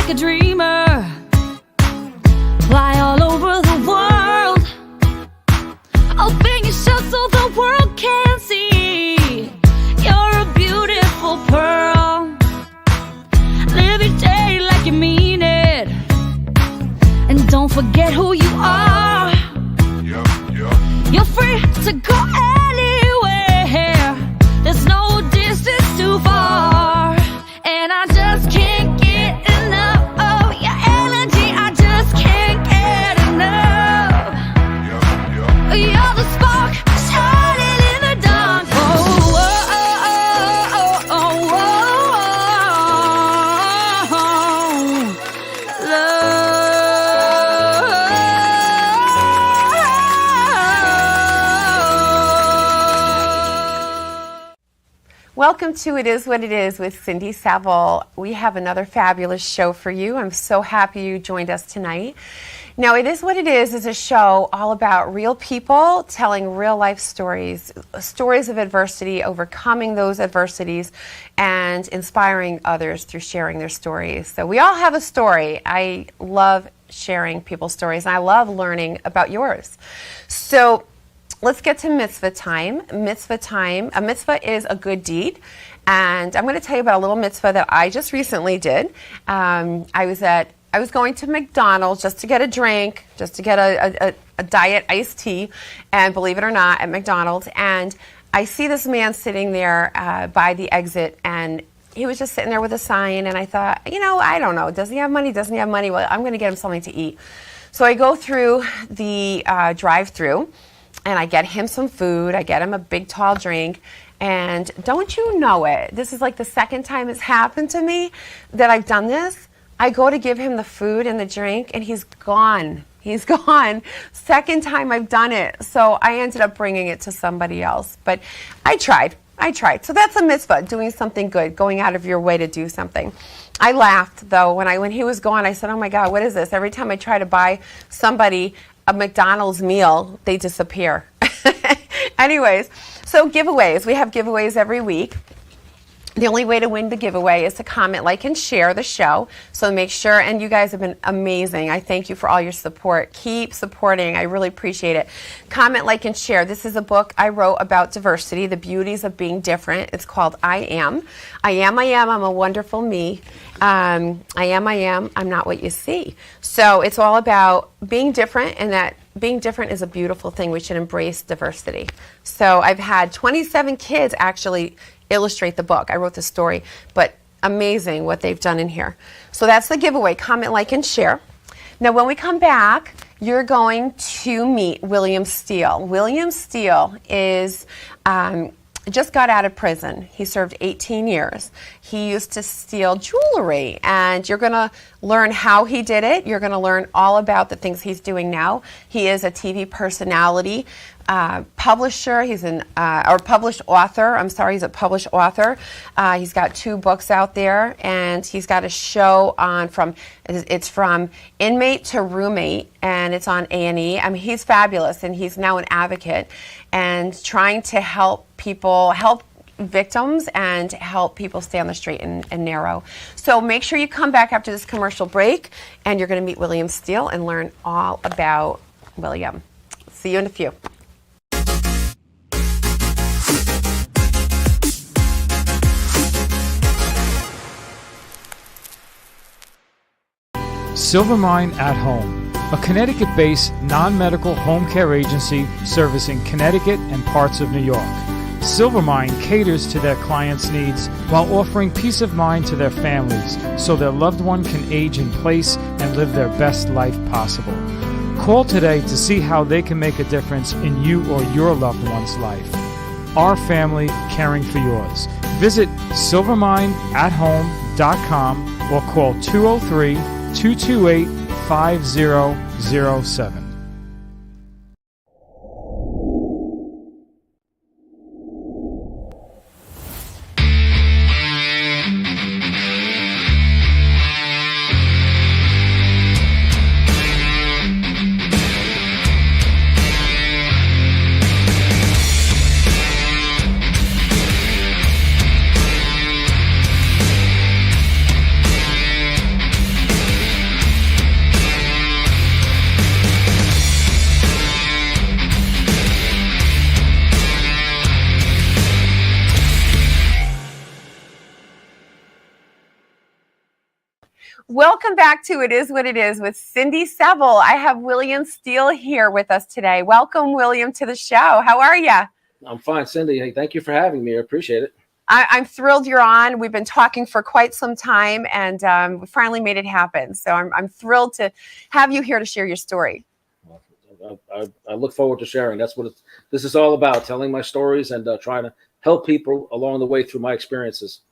like a dreamer. Fly all over the world. Open your shut so the world can see. You're a beautiful pearl. Live your day like you mean it. And don't forget who you are. You're free to go anywhere. There's no distance too far. And I just can't get enough of your energy. I just can't get enough. You're the spark shining in the dark. Oh, oh, oh, oh, oh, oh, love. Welcome to It Is What It Is with Cindy Saville. We have another fabulous show for you. I'm so happy you joined us tonight. Now, It Is What It Is a show all about real people telling real life stories, stories of adversity, overcoming those adversities, and inspiring others through sharing their stories. So we all have a story. I love sharing people's stories, and I love learning about yours. So let's get to mitzvah time. Mitzvah time. A mitzvah is a good deed. And I'm going to tell you about a little mitzvah that I just recently did. I was going to McDonald's just to get a drink, just to get a diet iced tea. And believe it or not, at McDonald's. And I see this man sitting there by the exit, and he was just sitting there with a sign. And I thought, I don't know. Does he have money? Doesn't he have money? Well, I'm going to get him something to eat. So I go through the drive-through. And I get him some food. I get him a big, tall drink. And don't you know it? This is like the second time it's happened to me that I've done this. I go to give him the food and the drink, and he's gone. He's gone. Second time I've done it. So I ended up bringing it to somebody else. But I tried. So that's a mitzvah, doing something good, going out of your way to do something. I laughed, though, when he was gone. I said, oh, my God, what is this? Every time I try to buy somebody a McDonald's meal, they disappear. Anyways, so giveaways. We have giveaways every week. The only way to win the giveaway is to comment, like, and share the show. So make sure, and you guys have been amazing. I thank you for all your support. Keep supporting. I really appreciate it. Comment, like, and share. This is a book I wrote about diversity, the beauties of being different. It's called I Am. I'm a wonderful me. I'm not what you see. So it's all about being different, and that being different is a beautiful thing. We should embrace diversity. So I've had 27 kids actually illustrate the book. I wrote the story, but amazing what they've done in here. So that's the giveaway. Comment, like, and share. Now, when we come back, you're going to meet William Steele. William Steele is just got out of prison. He served 18 years. He used to steal jewelry, and you're going to learn how he did it. You're going to learn all about the things he's doing now. He is a TV personality, publisher. He's published author. He's a published author. He's got 2 books out there, and he's got a show on from inmate to roommate, and it's on A&E. I mean, he's fabulous, and he's now an advocate and trying to help victims and help people stay on the straight and narrow. So make sure you come back after this commercial break, and you're going to meet William Steele and learn all about William. See you in a few. Silvermine at Home, a Connecticut-based non-medical home care agency servicing Connecticut and parts of New York. Silvermine caters to their clients' needs while offering peace of mind to their families so their loved one can age in place and live their best life possible. Call today to see how they can make a difference in you or your loved one's life. Our family caring for yours. Visit silvermineathome.com or call 203-228-5007. Welcome back to It Is What It Is with Cindy Seville. I have William Steele here with us today. Welcome, William, to the show. How are you? I'm fine, Cindy. Hey, thank you for having me. I appreciate it. I'm thrilled you're on. We've been talking for quite some time, and we finally made it happen. So I'm thrilled to have you here to share your story. I look forward to sharing. That's what this is all about, telling my stories and trying to help people along the way through my experiences.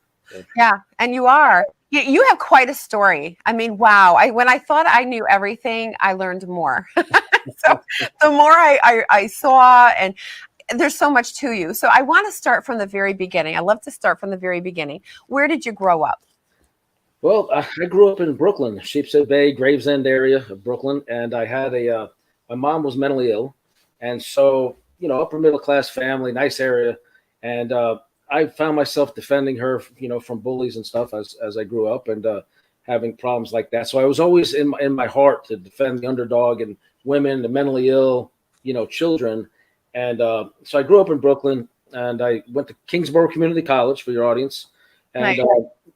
Yeah, and you are. You have quite a story. I mean, wow. When I thought I knew everything, I learned more. So the more I saw, and there's so much to you. So I want to start from the very beginning. I love to start from the very beginning. Where did you grow up? Well, I grew up in Brooklyn, Sheepshead Bay, Gravesend area of Brooklyn, and I had my mom was mentally ill, and so upper middle class family, nice area, and I found myself defending her, from bullies and stuff as I grew up and having problems like that. So I was always in my heart to defend the underdog and women, the mentally ill, children. And so I grew up in Brooklyn, and I went to Kingsborough Community College for your audience. And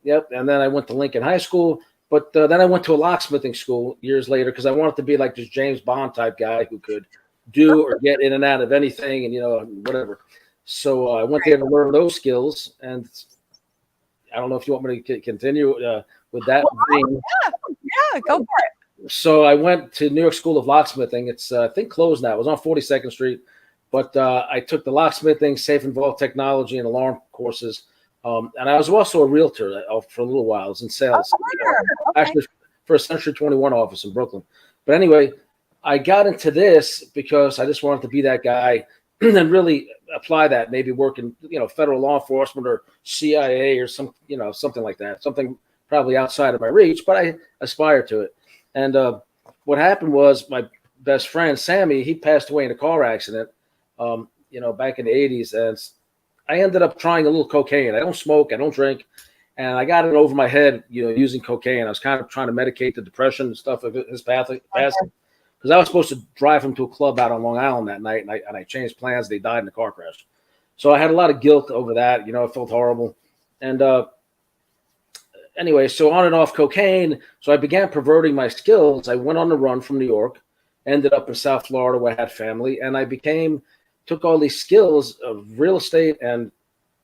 Nice. And then I went to Lincoln High School. But then I went to a locksmithing school years later because I wanted to be like this James Bond type guy who could do or get in and out of anything and, whatever. So I went there to learn those skills. And I don't know if you want me to continue with that. Yeah, go for it. So I went to New York School of Locksmithing. It's, I think, closed now. It was on 42nd Street. But I took the locksmithing, safe and vault technology, and alarm courses. And I was also a realtor for a little while. I was in sales, actually for a Century 21 office in Brooklyn. But anyway, I got into this because I just wanted to be that guy and really apply that, maybe work in, federal law enforcement or CIA or something like that, something probably outside of my reach, but I aspired to it. And what happened was my best friend, Sammy, he passed away in a car accident, back in the 80s. And I ended up trying a little cocaine. I don't smoke, I don't drink. And I got it over my head, using cocaine. I was kind of trying to medicate the depression and stuff of his passing. Because I was supposed to drive him to a club out on Long Island that night, and I changed plans. They died in a car crash. So I had a lot of guilt over that. I felt horrible. And anyway, so on and off cocaine. So I began perverting my skills. I went on the run from New York, ended up in South Florida where I had family, and I took all these skills of real estate and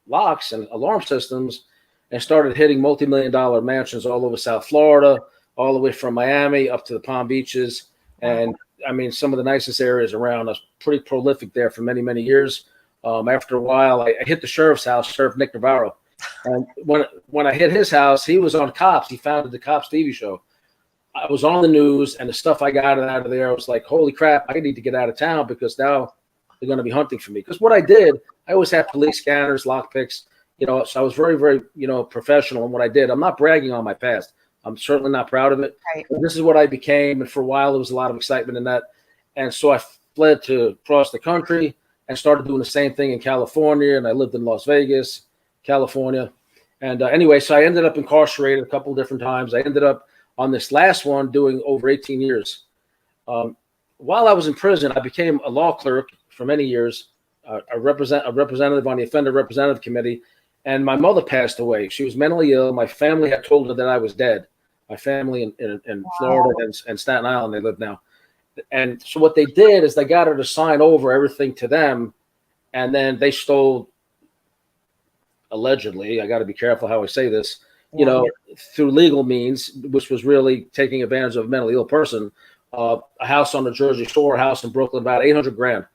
locks and alarm systems and started hitting multi-million-dollar mansions all over South Florida, all the way from Miami up to the Palm Beaches. And I mean, some of the nicest areas around. I was pretty prolific there for many, many years. After a while, I hit the sheriff's house, Sheriff Nick Navarro. And when I hit his house, he was on Cops. He founded the Cops TV show. I was on the news, and the stuff I got out of there, I was like, holy crap, I need to get out of town because now they're going to be hunting for me. Because what I did, I always had police scanners, lockpicks, so I was very, very, professional in what I did. I'm not bragging on my past. I'm certainly not proud of it. Right. But this is what I became. And for a while, there was a lot of excitement in that. And so I fled to across the country and started doing the same thing in California. And I lived in Las Vegas, California. And anyway, so I ended up incarcerated a couple of different times. I ended up on this last one doing over 18 years. While I was in prison, I became a law clerk for many years, a representative on the Offender Representative Committee. And my mother passed away. She was mentally ill. My family had told her that I was dead. My family in Florida and Staten Island, they live now. And so what they did is they got her to sign over everything to them. And then they stole, allegedly, I got to be careful how I say this, through legal means, which was really taking advantage of a mentally ill person, a house on the Jersey Shore, a house in Brooklyn, about $800,000.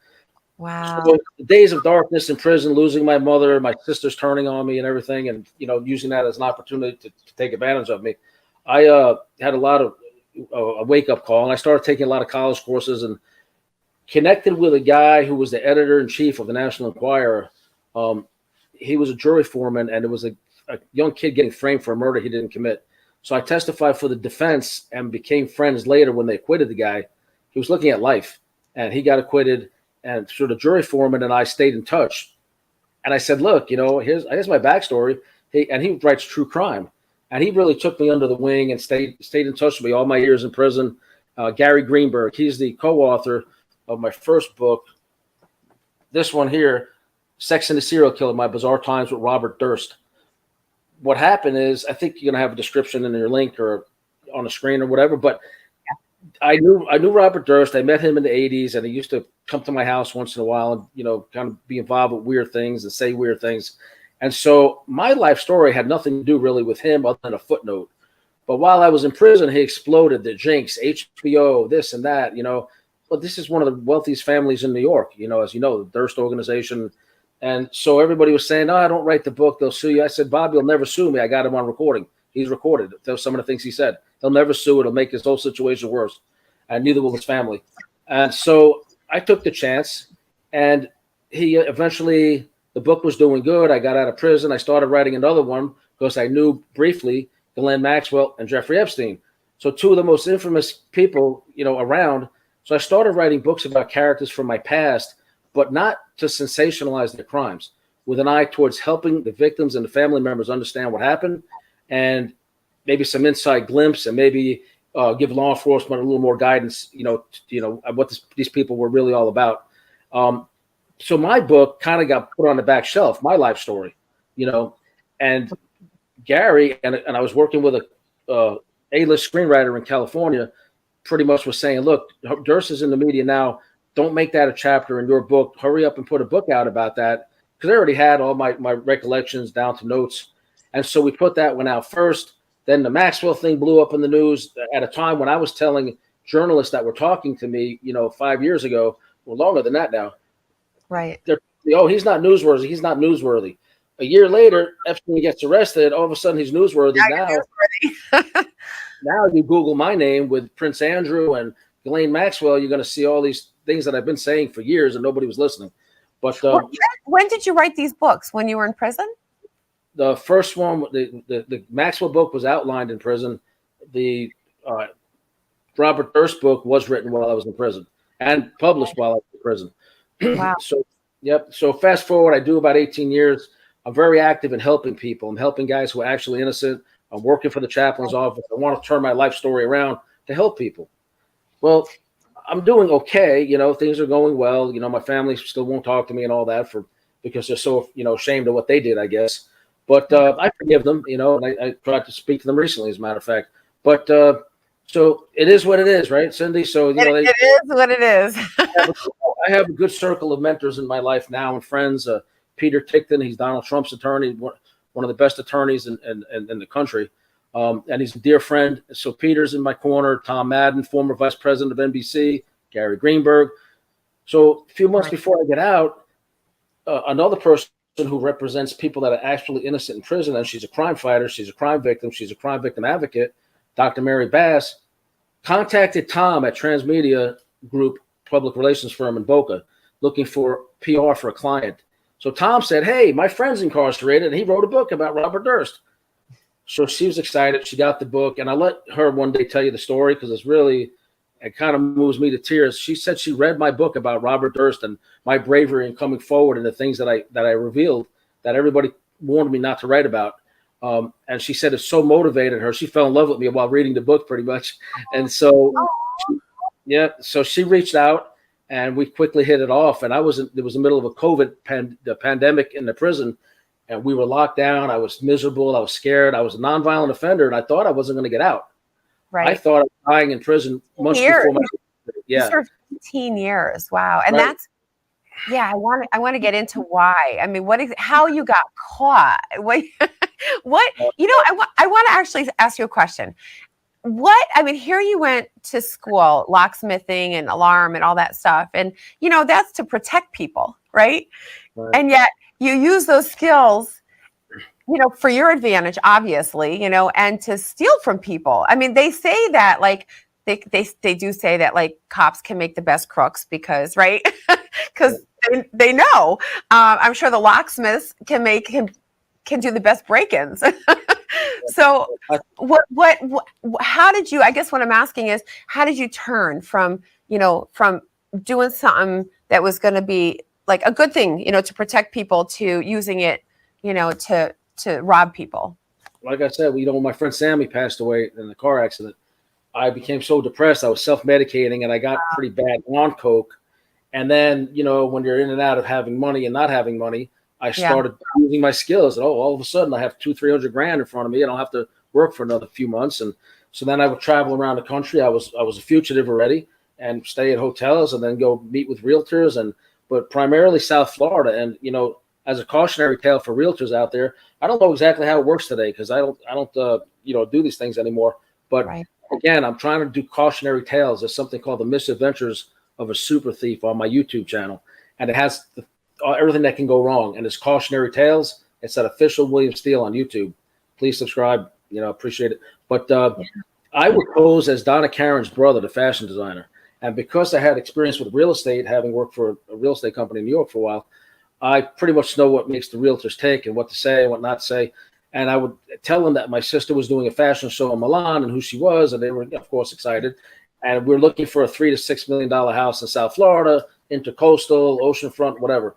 Wow. So the days of darkness in prison, losing my mother, my sisters turning on me and everything, and using that as an opportunity to take advantage of me, I had a lot of a wake-up call, and I started taking a lot of college courses and connected with a guy who was the editor-in-chief of the National Enquirer. He was a jury foreman, and it was a young kid getting framed for a murder he didn't commit. So I testified for the defense and became friends later when they acquitted the guy. He was looking at life, and he got acquitted. And so the jury foreman and I stayed in touch. And I said, look, here's my backstory. He writes true crime. And he really took me under the wing and stayed in touch with me all my years in prison. Gary Greenberg, he's the co-author of my first book. This one here, Sex and the Serial Killer, My Bizarre Times with Robert Durst. What happened is, I think you're going to have a description in your link or on the screen or whatever. But I knew Robert Durst. I met him in the 80s, and he used to come to my house once in a while and, you know, kind of be involved with weird things and say weird things. And so my life story had nothing to do really with him other than a footnote. But while I was in prison, he exploded, the Jinx, HBO, this and that, you know. But this is one of the wealthiest families in New York, you know, as you know, the Durst organization. And so everybody was saying, no, I don't write the book. They'll sue you. I said, Bobby will never sue me. I got him on recording. He's recorded. Those some of the things he said. He'll never sue. It'll make his whole situation worse. And neither will his family. And so I took the chance. And he eventually, the book was doing good. I got out of prison. I started writing another one because I knew briefly Ghislaine Maxwell and Jeffrey Epstein. So two of the most infamous people, you know, around. So I started writing books about characters from my past, but not to sensationalize their crimes, with an eye towards helping the victims and the family members understand what happened, and maybe some inside glimpse, and maybe give law enforcement a little more guidance, you know, what these people were really all about. So my book kind of got put on the back shelf, my life story, you know, and Gary and I was working with a A-list screenwriter in California, pretty much was saying, look, Durst is in the media now. Don't make that a chapter in your book. Hurry up and put a book out about that, because I already had all my recollections down to notes. And so we put that one out first. Then the Maxwell thing blew up in the news at a time when I was telling journalists that were talking to me, you know, 5 years ago, or longer than that now. Right. Oh, he's not newsworthy. He's not newsworthy. A year later, Epstein gets arrested. All of a sudden, he's newsworthy. Now you Google my name with Prince Andrew and Ghislaine Maxwell, you're going to see all these things that I've been saying for years and nobody was listening. But when did you write these books? When you were in prison? The first one, the Maxwell book was outlined in prison. The Robert Durst book was written while I was in prison and published while I was in prison. Wow. So, yep. So fast forward, I do about 18 years. I'm very active in helping people. I'm helping guys who are actually innocent. I'm working for the chaplain's office. I want to turn my life story around to help people. Well, I'm doing okay. You know, things are going well. You know, my family still won't talk to me and all that because they're so, you know, ashamed of what they did, I guess. But I forgive them, you know, and I tried to speak to them recently, as a matter of fact. But so it is what it is, right, Cindy? So, you know, it is what it is. I have a good circle of mentors in my life now and friends. Peter Tickton, he's Donald Trump's attorney, one of the best attorneys in the country. And he's a dear friend. So Peter's in my corner, Tom Madden, former vice president of NBC, Gary Greenberg. So a few months before I get out, another person who represents people that are actually innocent in prison, and she's a crime fighter, she's a crime victim, she's a crime victim advocate, Dr. Mary Bass, contacted Tom at Transmedia Group, public relations firm in Boca, looking for PR for a client. So Tom said, hey, my friend's incarcerated, and he wrote a book about Robert Durst. So she was excited. She got the book, and I let her one day tell you the story because it kind of moves me to tears. She said she read my book about Robert Durst and my bravery in coming forward and the things that I revealed that everybody warned me not to write about. And she said it so motivated her. She fell in love with me while reading the book pretty much. And so, so she reached out and we quickly hit it off. And it was the middle of a COVID pandemic in the prison. And we were locked down. I was miserable. I was scared. I was a nonviolent offender, and I thought I wasn't going to get out. Right. I thought I was dying in prison months before my. Yeah. For 15 years. Wow. And that's. Yeah, I want to get into why. I mean, how you got caught? What? You know, I want to actually ask you a question. Here you went to school, locksmithing and alarm and all that stuff, and you know that's to protect people, right? And yet you use those skills, you know, for your advantage, obviously, you know, and to steal from people. I mean, they say that like they do say that like cops can make the best crooks because, right? Because they know. I'm sure the locksmiths can do the best break-ins. So how did you, I guess what I'm asking is, how did you turn from doing something that was going to be like a good thing, you know, to protect people to using it, you know, to rob people? Like I said, you know, when my friend Sammy passed away in the car accident, I became so depressed. I was self-medicating and I got pretty bad on coke. And then, you know, when you're in and out of having money and not having money, I started using my skills. And all of a sudden I have $200-300 grand in front of me. I don't have to work for another few months. And So then I would travel around the country. I was a fugitive already, and stay at hotels and then go meet with realtors, but primarily South Florida. And as a cautionary tale for realtors out there, I don't know exactly how it works today because I don't do these things anymore. But again, I'm trying to do cautionary tales. There's something called The Misadventures of a Super Thief on my YouTube channel, and it has everything that can go wrong. And it's cautionary tales. It's at Official William Steele on YouTube. Please subscribe. Appreciate it. But I would pose as Donna Karen's brother, the fashion designer. And because I had experience with real estate, having worked for a real estate company in New York for a while, I pretty much know what makes the realtors tick and what to say and what not to say. And I would tell them that my sister was doing a fashion show in Milan and who she was, and they were, of course, excited. And we're looking for a $3 to $6 million house in South Florida, intercoastal, oceanfront, whatever.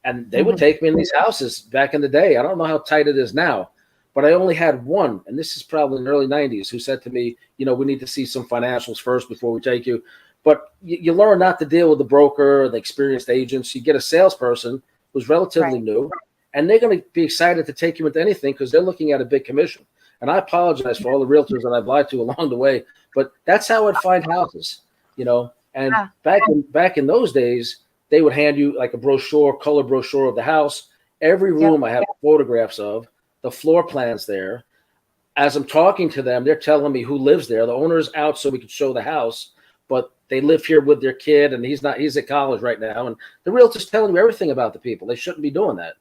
And they would take me in these houses back in the day. I don't know how tight it is now, but I only had one, and this is probably in the early 90s, who said to me, we need to see some financials first before we take you. But you learn not to deal with the broker, the experienced agents. You get a salesperson who's relatively new, and they're going to be excited to take you into anything because they're looking at a big commission. And I apologize for all the realtors that I've lied to along the way, but that's how I'd find houses, And back in those days, they would hand you like a brochure, color brochure of the house. Every room I have photographs of, the floor plans there. As I'm talking to them, they're telling me who lives there. The owner's out so we can show the house, but they live here with their kid, and he's at college right now. And the realtor's telling you everything about the people. They shouldn't be doing that.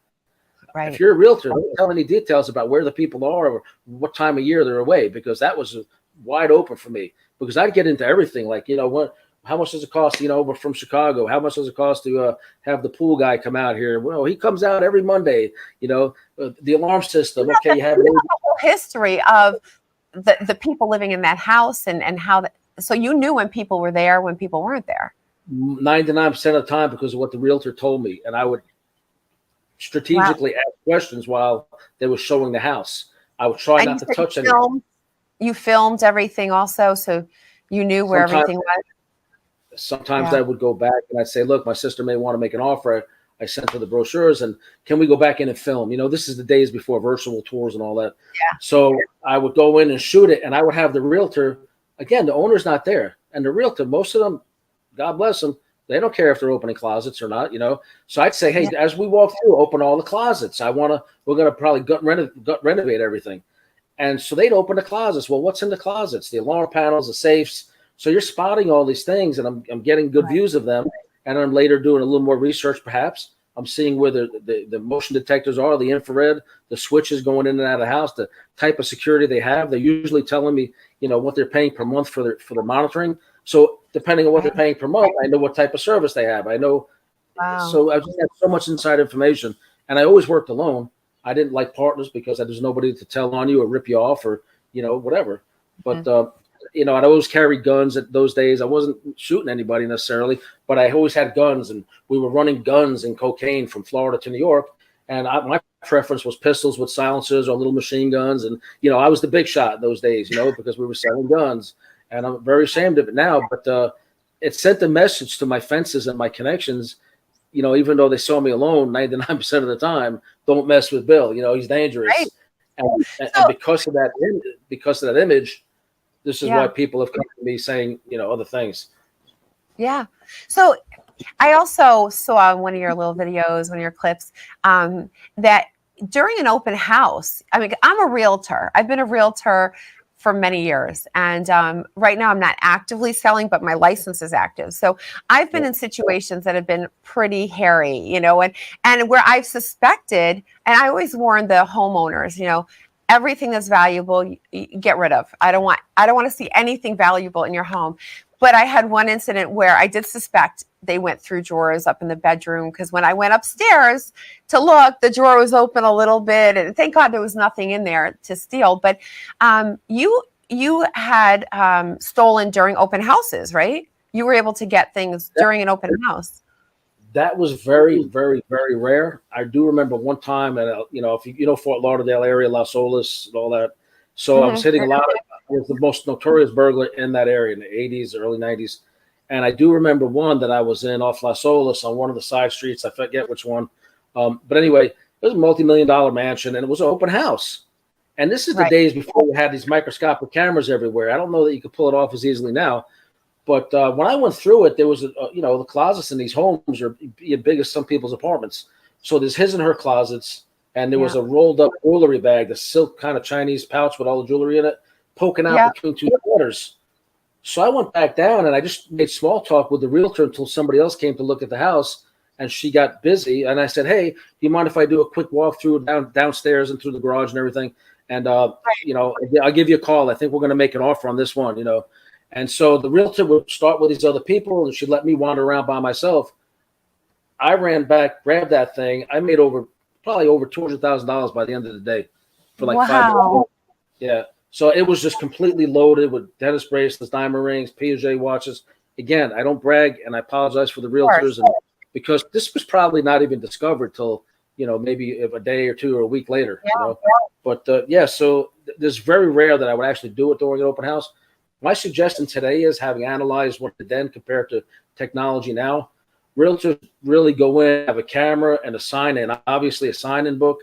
Right. If you're a realtor, don't tell any details about where the people are or what time of year they're away, because that was wide open for me. Because I'd get into everything, like, how much does it cost, we're from Chicago. How much does it cost to have the pool guy come out here? Well, he comes out every Monday, the alarm system. Okay, you have the whole history of the people living in that house and how so you knew when people were there, when people weren't there. 99% of the time because of what the realtor told me. And I would strategically ask questions while they were showing the house. I would try not to touch anything. You filmed everything also, so you knew where everything was? Sometimes I would go back and I'd say, look, my sister may want to make an offer. I sent her the brochures, and can we go back in and film? This is the days before virtual tours and all that. Yeah. So I would go in and shoot it, and I would have the realtor. Again, the owner's not there, and the realtor, most of them, God bless them, they don't care if they're opening closets or not, So I'd say, hey, as we walk through, open all the closets. We're going to probably gut renovate everything. And so they'd open the closets. Well, what's in the closets? The alarm panels, the safes. So you're spotting all these things, and I'm getting good views of them. And I'm later doing a little more research, perhaps. I'm seeing where the motion detectors are, the infrared, the switches going in and out of the house, the type of security they have. They're usually telling me, what they're paying per month for their monitoring. So depending on what they're paying per month, I know what type of service they have. I know. Wow. So I just have so much inside information, and I always worked alone. I didn't like partners because there's nobody to tell on you or rip you off or, whatever. But, I'd always carry guns at those days. I wasn't shooting anybody necessarily, but I always had guns, and we were running guns and cocaine from Florida to New York. And my preference was pistols with silencers or little machine guns. And, I was the big shot those days, because we were selling guns, and I'm very ashamed of it now. But it sent a message to my fences and my connections, even though they saw me alone 99% of the time, don't mess with Bill. He's dangerous. Right. And because of that image, this is why people have come to me saying, other things. Yeah. So I also saw in one of your little videos, one of your clips, that during an open house, I'm a realtor. I've been a realtor for many years. And right now I'm not actively selling, but my license is active. So I've been in situations that have been pretty hairy, and where I've suspected, and I always warn the homeowners, everything that's valuable, you get rid of. I don't want to see anything valuable in your home. But I had one incident where I did suspect they went through drawers up in the bedroom, because when I went upstairs to look, the drawer was open a little bit, and thank God there was nothing in there to steal. But you had stolen during open houses, right? You were able to get things during an open house. That was very, very, very rare. I do remember one time, and if you know Fort Lauderdale area, Las Olas, and all that. So I was hitting a lot. I was the most notorious burglar in that area in the 80s, early 90s. And I do remember one that I was in off Las Olas on one of the side streets. I forget which one. But anyway, it was a multi-million-dollar mansion, and it was an open house. And this is the days before we had these microscopic cameras everywhere. I don't know that you could pull it off as easily now. But when I went through it, there was, the closets in these homes are big as some people's apartments. So there's his and her closets, and there was a rolled up jewelry bag, the silk kind of Chinese pouch with all the jewelry in it, poking out between two quarters. So I went back down and I just made small talk with the realtor until somebody else came to look at the house, and she got busy. And I said, "Hey, do you mind if I do a quick walk through downstairs and through the garage and everything? And I'll give you a call. I think we're going to make an offer on this one, And so the realtor would start with these other people, and she'd let me wander around by myself. I ran back, grabbed that thing. I made probably over $200,000 by the end of the day for like 5 days. Yeah. So it was just completely loaded with dentist bracelets, diamond rings, Piaget watches. Again, I don't brag, and I apologize for the realtors, because this was probably not even discovered till maybe a day or two or a week later. But so it's very rare that I would actually do it during an open house. My suggestion today is, having analyzed what it then compared to technology now, realtors really go in, have a camera and a sign-in, obviously a sign-in book.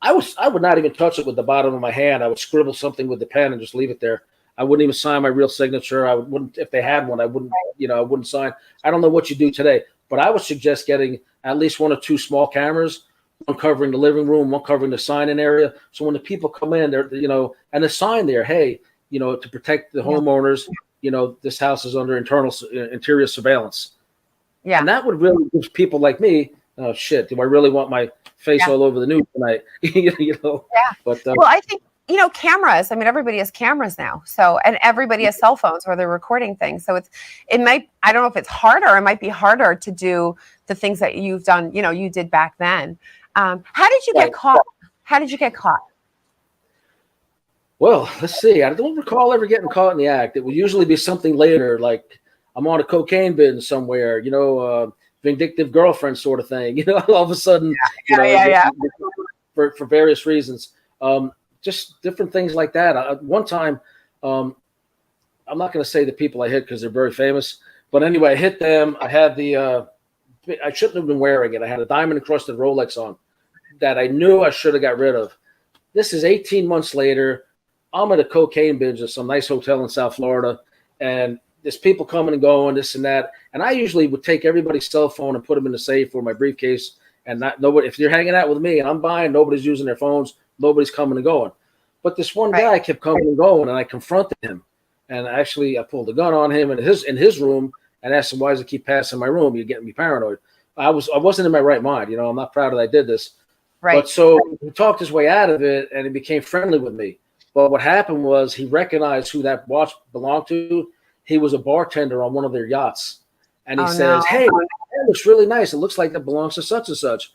I would not even touch it with the bottom of my hand. I would scribble something with the pen and just leave it there. I wouldn't even sign my real signature. I wouldn't, if they had one, I wouldn't sign. I don't know what you do today, but I would suggest getting at least 1 or 2 small cameras, one covering the living room, one covering the sign-in area. So when the people come in, they're, and a sign there, hey, to protect the homeowners, this house is under interior surveillance. Yeah. And that would really give people like me, oh shit, do I really want my face all over the news tonight? Yeah. But well, I think, cameras, I mean, everybody has cameras now. So, and everybody has cell phones where they're recording things. So I don't know if it's harder, it might be harder to do the things that you've done, you did back then. How did you get caught? How did you get caught? Well, let's see. I don't recall ever getting caught in the act. It would usually be something later, like I'm on a cocaine binge somewhere, vindictive girlfriend sort of thing, all of a sudden, for various reasons. Just different things like that. One time, I'm not going to say the people I hit because they're very famous, but anyway, I hit them. I had I shouldn't have been wearing it. I had a diamond encrusted Rolex on that I knew I should have got rid of. This is 18 months later. I'm at a cocaine binge at some nice hotel in South Florida, and there's people coming and going, this and that. And I usually would take everybody's cell phone and put them in the safe or my briefcase. And if you're hanging out with me and I'm buying, nobody's using their phones, nobody's coming and going. But this one guy kept coming and going, and I confronted him. And actually, I pulled a gun on him in his room and asked him, "Why does he keep passing my room? You're getting me paranoid." I wasn't in my right mind. I'm not proud that I did this. Right. But so he talked his way out of it, and he became friendly with me. But what happened was he recognized who that watch belonged to. He was a bartender on one of their yachts. And he says, "Hey, that looks really nice. It looks like that belongs to such and such."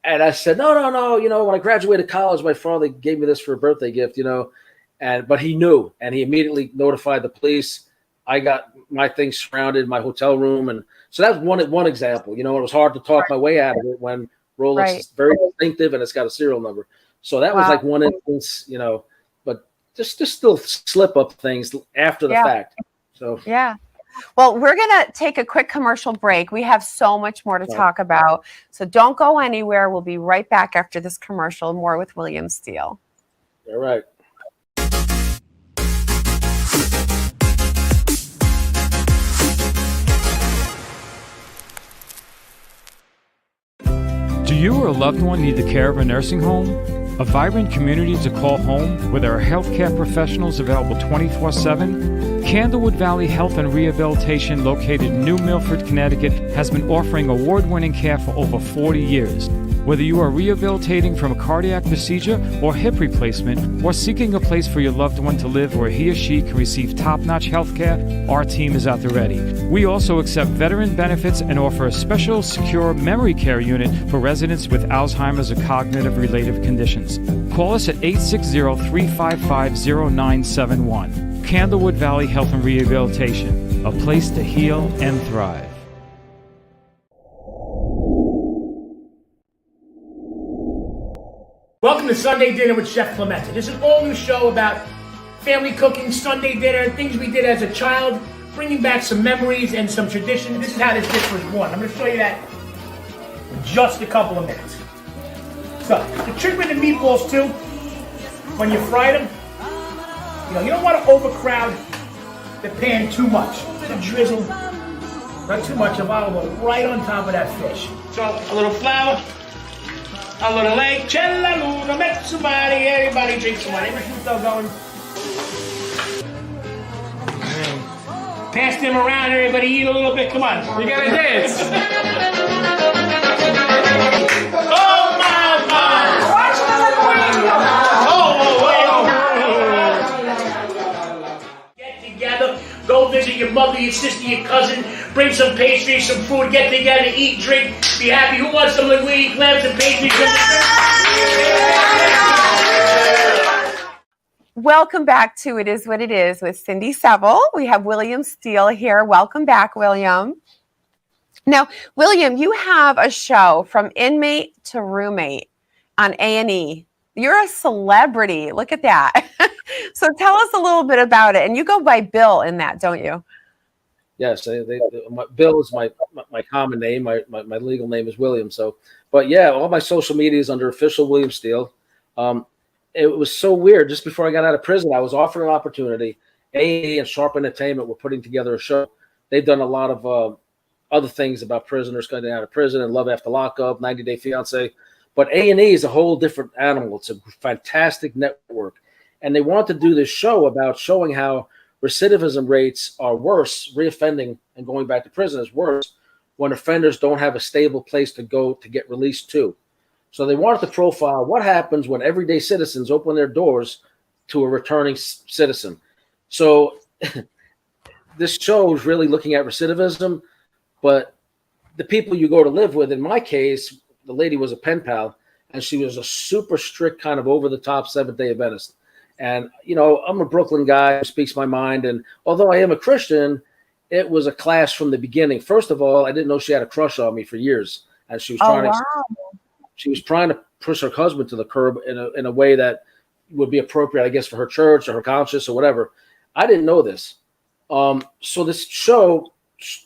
And I said, no. When I graduated college, my father gave me this for a birthday gift, but he knew, and he immediately notified the police. I got my things surrounded, my hotel room. And so that's one example. It was hard to talk my way out of it when Rolex is very distinctive and it's got a serial number. So that was like one instance, but just still slip up things after the fact. So, yeah. Well, we're going to take a quick commercial break. We have so much more to talk about. So don't go anywhere. We'll be right back after this commercial. More with William Steele. All right. Do you or a loved one need the care of a nursing home? A vibrant community to call home where there are healthcare professionals available 24/7? Candlewood Valley Health and Rehabilitation, located in New Milford, Connecticut, has been offering award-winning care for over 40 years. Whether you are rehabilitating from a cardiac procedure or hip replacement, or seeking a place for your loved one to live where he or she can receive top-notch health care, our team is at the ready. We also accept veteran benefits and offer a special secure memory care unit for residents with Alzheimer's or cognitive-related conditions. Call us at 860-355-0971. Candlewood Valley Health and Rehabilitation, a place to heal and thrive. Welcome to Sunday Dinner with Chef Clemente. This is an all-new show about family cooking, Sunday dinner, things we did as a child, bringing back some memories and some tradition. This is how this dish was born. I'm going to show you that in just a couple of minutes. So, the trick with the meatballs, too, when you fry them, you don't want to overcrowd the pan too much. To drizzle, not too much of olive oil right on top of that fish. So a little flour, a little egg, cella luna, mezzumari, everybody drink some wine. Prosciutto going. Pass them around, everybody eat a little bit. Come on, you gotta dance. Oh my God! Get together, go visit your mother, your sister, your cousin, bring some pastries, some food, get together, eat, drink, be happy. Who wants some linguine, clams, and pastries? Welcome back to It Is What It Is with Cindy Seville. We have William Steele here. Welcome back, William. Now, William, you have a show from inmate to roommate on A&E. You're a celebrity. Look at that. So tell us a little bit about it. And you go by Bill in that, don't you? Yes, Bill is my common name. My legal name is William. So, but yeah, all my social media is under official William Steele. It was so weird. Just before I got out of prison, I was offered an opportunity. A&E and Sharp Entertainment were putting together a show. They've done a lot of other things about prisoners coming out of prison and Love After Lockup, 90 Day Fiance. But A&E is a whole different animal. It's a fantastic network. And they wanted to do this show about showing how recidivism rates are worse, reoffending and going back to prison is worse when offenders don't have a stable place to go to get released to. So they wanted to profile what happens when everyday citizens open their doors to a returning citizen. So this show is really looking at recidivism, but the people you go to live with, in my case, the lady was a pen pal, and she was a super strict kind of over-the-top Seventh-day Adventist. And, I'm a Brooklyn guy who speaks my mind, and although I am a Christian, it was a clash from the beginning. First of all, I didn't know she had a crush on me for years, and she was she was trying to push her husband to the curb in a way that would be appropriate, I guess, for her church or her conscience or whatever. I didn't know this. So this show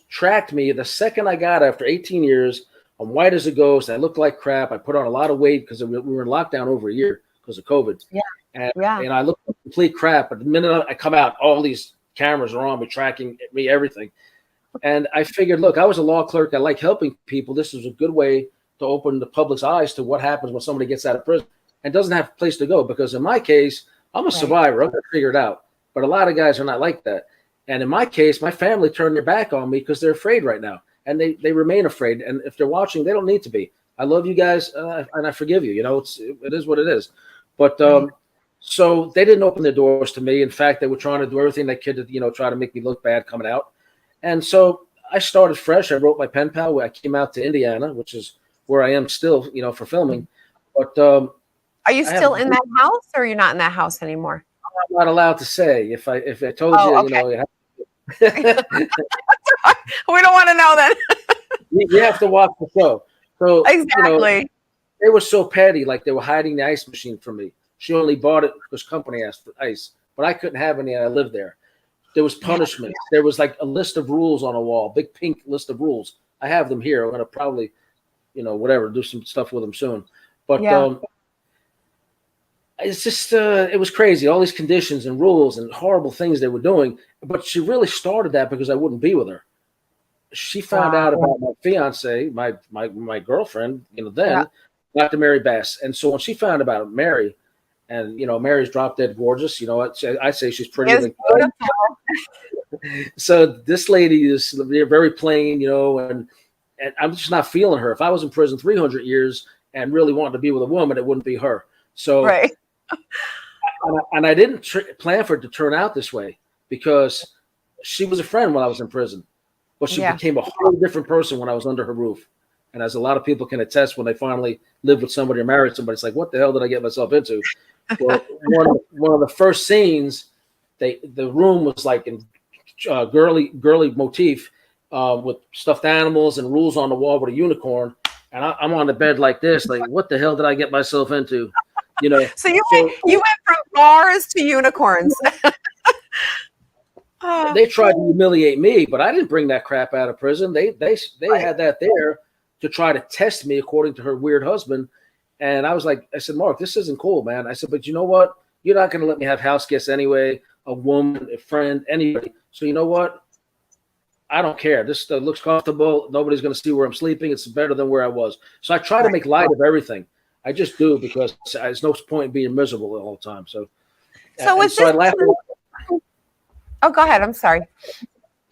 tracked me the second I got after 18 years. I'm white as a ghost. I looked like crap. I put on a lot of weight because we were in lockdown over a year because of COVID. Yeah. And I looked like complete crap. But the minute I come out, all these cameras are on me, tracking me, everything. And I figured, look, I was a law clerk. I like helping people. This is a good way to open the public's eyes to what happens when somebody gets out of prison and doesn't have a place to go. Because in my case, I'm a survivor. I'm going to figure it out. But a lot of guys are not like that. And in my case, my family turned their back on me because they're afraid right now. And they remain afraid. And if they're watching, they don't need to be. I love you guys, and I forgive you. It is what it is. But so they didn't open their doors to me. In fact, they were trying to do everything they could to, try to make me look bad coming out. And so I started fresh. I wrote my pen pal. I came out to Indiana, which is where I am still, for filming. But are you still in that house, or you're not in that house anymore? I'm not allowed to say. If I told you, okay. We don't want to know that. You have to watch the show. So exactly. They were so petty, like they were hiding the ice machine from me. She only bought it because company asked for ice, but I couldn't have any, and I lived there. There was punishment. There was like a list of rules on a wall, big pink list of rules. I have them here. I'm going to probably, do some stuff with them soon. But it's just, it was crazy. All these conditions and rules and horrible things they were doing. But she really started that because I wouldn't be with her. She found out about my fiance, my girlfriend, Dr. Mary Bass. And so when she found about Mary, and Mary's drop dead gorgeous, I say she's pretty. So this lady is very plain, and I'm just not feeling her. If I was in prison 300 years and really wanted to be with a woman, it wouldn't be her. So, right. and I didn't plan for it to turn out this way because she was a friend when I was in prison, but she became a whole different person when I was under her roof. And as a lot of people can attest, when they finally live with somebody or married somebody, it's like, what the hell did I get myself into? Well, one of the first scenes, the room was like in girly motif with stuffed animals and rules on the wall with a unicorn. And I'm on the bed like this, like, what the hell did I get myself into? So you went from bars to unicorns. They tried to humiliate me, but I didn't bring that crap out of prison. They had that there to try to test me according to her weird husband. And I was like, I said, Mark, this isn't cool, man. I said, but you know what? You're not going to let me have house guests anyway, a woman, a friend, anybody. So you know what? I don't care. This looks comfortable. Nobody's going to see where I'm sleeping. It's better than where I was. So I try to make light of everything. I just do, because there's no point in being miserable the whole time. So I laughed. Oh, go ahead. I'm sorry.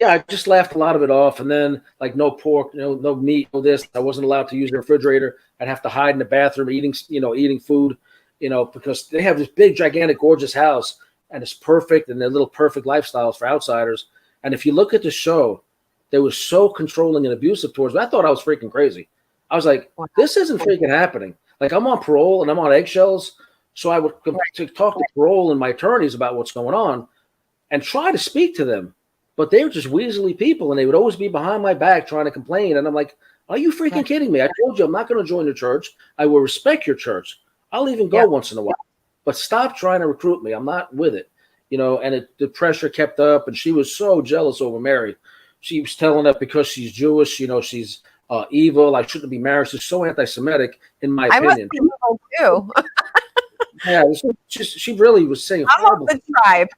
Yeah, I just laughed a lot of it off. And then, like, no pork, no meat, no this. I wasn't allowed to use the refrigerator. I'd have to hide in the bathroom eating food, because they have this big, gigantic, gorgeous house, and it's perfect, and they're little perfect lifestyles for outsiders. And if you look at the show, they were so controlling and abusive towards me. I thought I was freaking crazy. I was like, this isn't freaking happening. Like, I'm on parole and I'm on eggshells. So I would talk to parole and my attorneys about what's going on and try to speak to them. But they were just weaselly people, and they would always be behind my back trying to complain. And I'm like, are you freaking kidding me? I told you I'm not going to join the church. I will respect your church. I'll even go once in a while. But stop trying to recruit me. I'm not with it. And the pressure kept up, and she was so jealous over Mary. She was telling that because she's Jewish, she's evil. I shouldn't be married. She's so anti-Semitic, in my opinion. I must be evil too. Yeah, she really was saying horrible. I'm of the tribe.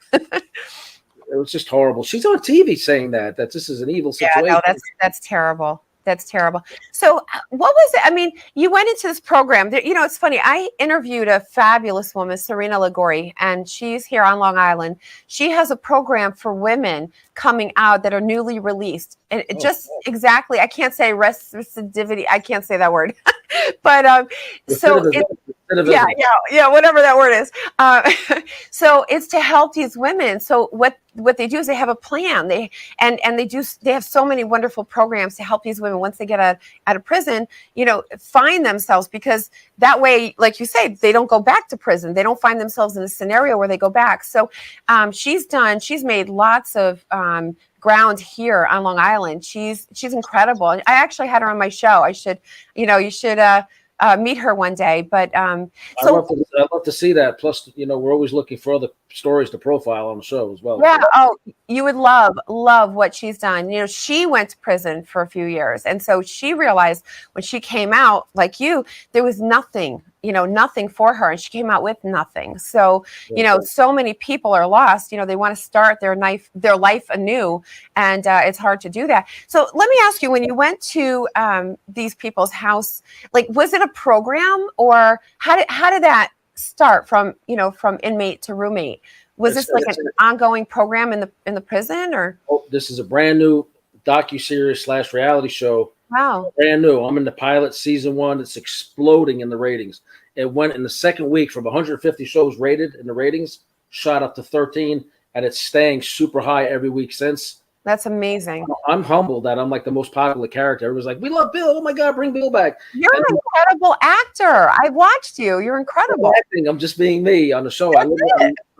It was just horrible. She's on TV saying that this is an evil situation. Yeah, no, that's terrible. That's terrible. So what was it? I mean, you went into this program. It's funny. I interviewed a fabulous woman, Serena Ligori, and she's here on Long Island. She has a program for women coming out that are newly released. And exactly, I can't say recidivity. I can't say that word. But whatever that word is. So it's to help these women. So what they do is they have a plan. They have so many wonderful programs to help these women once they get out of prison, find themselves, because that way, like you say, they don't go back to prison. They don't find themselves in a scenario where they go back. So she's made lots of ground here on Long Island. She's incredible. I actually had her on my show. You should meet her one day. But I'd love to see that. Plus, we're always looking for other stories to profile on the show as well. Yeah. Oh, you would love what she's done. She went to prison for a few years, and so she realized when she came out, like you, there was nothing for her, and she came out with nothing. So, so many people are lost. They want to start their life anew, and it's hard to do that. So let me ask you, when you went to these people's house, like, was it a program, or how did that start from inmate to roommate? Was this like an ongoing program in the prison, or? Oh, this is a brand new docuseries / reality show. Wow. Brand new. I'm in the pilot season 1. It's exploding in the ratings. It went in the second week from 150 shows rated in the ratings, shot up to 13, and it's staying super high every week since. That's amazing. I'm humbled that I'm like the most popular character. Everyone's like, we love Bill. Oh my God, bring Bill back. You're an incredible actor. I watched you. You're incredible. I'm just being me on the show. I'm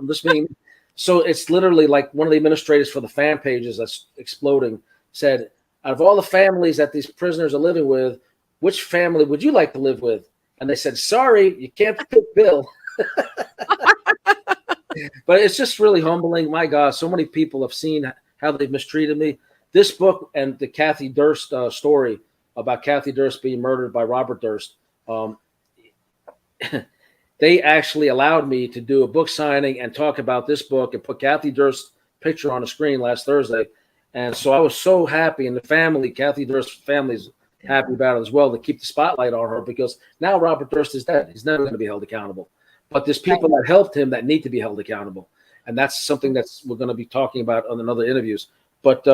just being. So it's literally like one of the administrators for the fan pages that's exploding said, out of all the families that these prisoners are living with, which family would you like to live with? And they said, sorry, you can't pick Bill. But it's just really humbling. My God, so many people have seen how they've mistreated me. This book and the Kathy Durst story about Kathy Durst being murdered by Robert Durst, they actually allowed me to do a book signing and talk about this book and put Kathy Durst's picture on the screen last Thursday. And so I was so happy, and the family, Kathy Durst's family's happy about it as well, to keep the spotlight on her, because now Robert Durst is dead. He's never going to be held accountable. But there's people that helped him that need to be held accountable. And that's something we're going to be talking about on other interviews. But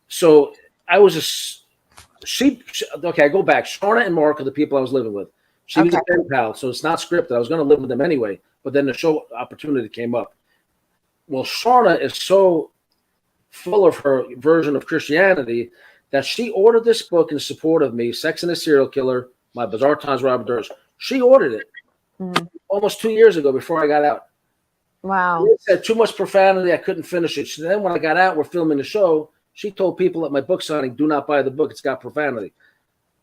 so I was okay, I go back. Shauna and Mark are the people I was living with. She was a pen pal, so it's not scripted. I was going to live with them anyway, but then the show opportunity came up. Well, Shauna is so full of her version of Christianity that she ordered this book in support of me, Sex and the Serial Killer, My Bizarre Times, Robert Durst. She ordered it almost 2 years ago before I got out. Wow. It said too much profanity. I couldn't finish it. So then when I got out, we're filming the show. She told people at my book signing, do not buy the book. It's got profanity.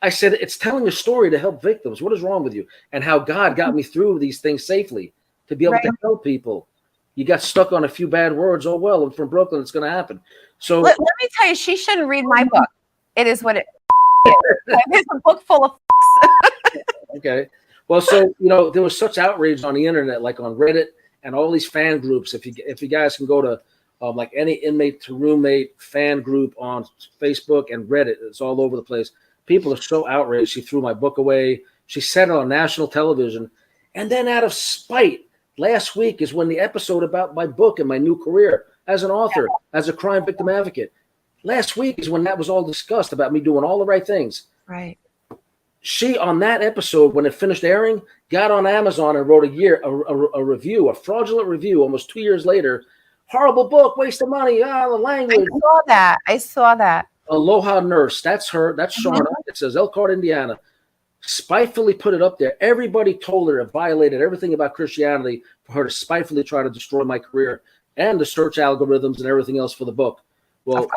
I said, it's telling a story to help victims. What is wrong with you? And how God got me through these things safely to be able to help people. You got stuck on a few bad words. Oh, well, I'm from Brooklyn. It's going to happen. So let me tell you, she shouldn't read my book. It is what it is. It's a book full of Okay. Well, so, there was such outrage on the internet, like on Reddit and all these fan groups. If you guys can go to like any inmate to roommate fan group on Facebook and Reddit, it's all over the place. People are so outraged. She threw my book away. She said it on national television. And then out of spite, last week is when the episode about my book and my new career as an author, as a crime victim advocate. Last week is when that was all discussed about me doing all the right things. Right. She, on that episode, when it finished airing, got on Amazon and wrote a review, a fraudulent review almost 2 years later. Horrible book, waste of money, the language. I saw that. Aloha Nurse, that's her. That's Shauna. It says Elkhart, Indiana. Spitefully put it up there. Everybody told her it violated everything about Christianity for her to spitefully try to destroy my career and the search algorithms and everything else for the book. Well,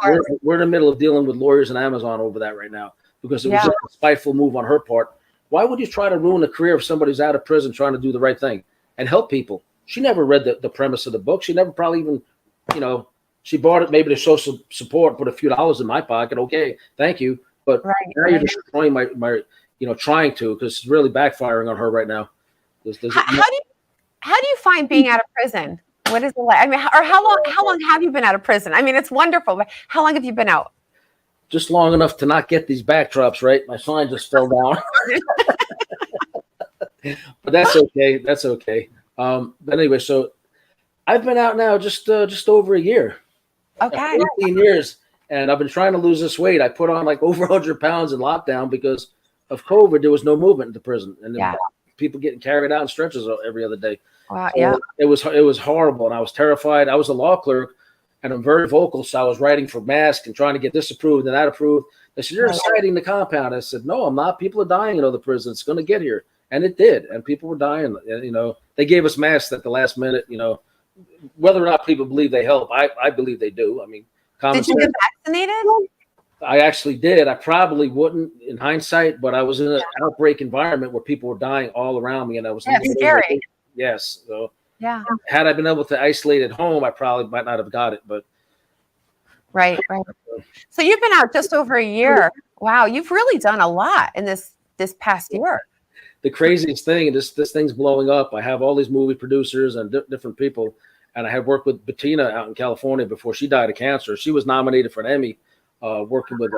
we're in the middle of dealing with lawyers and Amazon over that right now because it was just a spiteful move on her part. Why would you try to ruin the career of somebody who's out of prison trying to do the right thing and help people? She never read the premise of the book. She never probably even, she bought it maybe to show some support, put a few dollars in my pocket. Okay, thank you. But now you're destroying my trying to, because it's really backfiring on her right now. How do you find being out of prison? What is it like? I mean, or how long have you been out of prison? I mean, it's wonderful, but how long have you been out? Just long enough to not get these backdrops right. My sign just fell down. But that's okay. That's okay. But anyway, so I've been out now just over a year. Okay. 18 years. And I've been trying to lose this weight. I put on like over 100 pounds in lockdown because of COVID. There was no movement in the prison. And people getting carried out in stretchers every other day. Wow. So it was horrible. And I was terrified. I was a law clerk and I'm very vocal. So I was writing for masks and trying to get this approved and that approved. They said, you're citing the compound. I said, no, I'm not. People are dying in other prisons. It's going to get here. And it did. And people were dying. They gave us masks at the last minute, whether or not people believe they help. I believe they do. I mean, did you get vaccinated? I actually did. I probably wouldn't in hindsight, but I was in an outbreak environment where people were dying all around me. And I was scary. Yes. So had I been able to isolate at home, I probably might not have got it. But right. So you've been out just over a year. Wow, you've really done a lot in this past year. The craziest thing, this thing's blowing up. I have all these movie producers and different people, and I had worked with Bettina out in California before she died of cancer. She was nominated for an Emmy, working with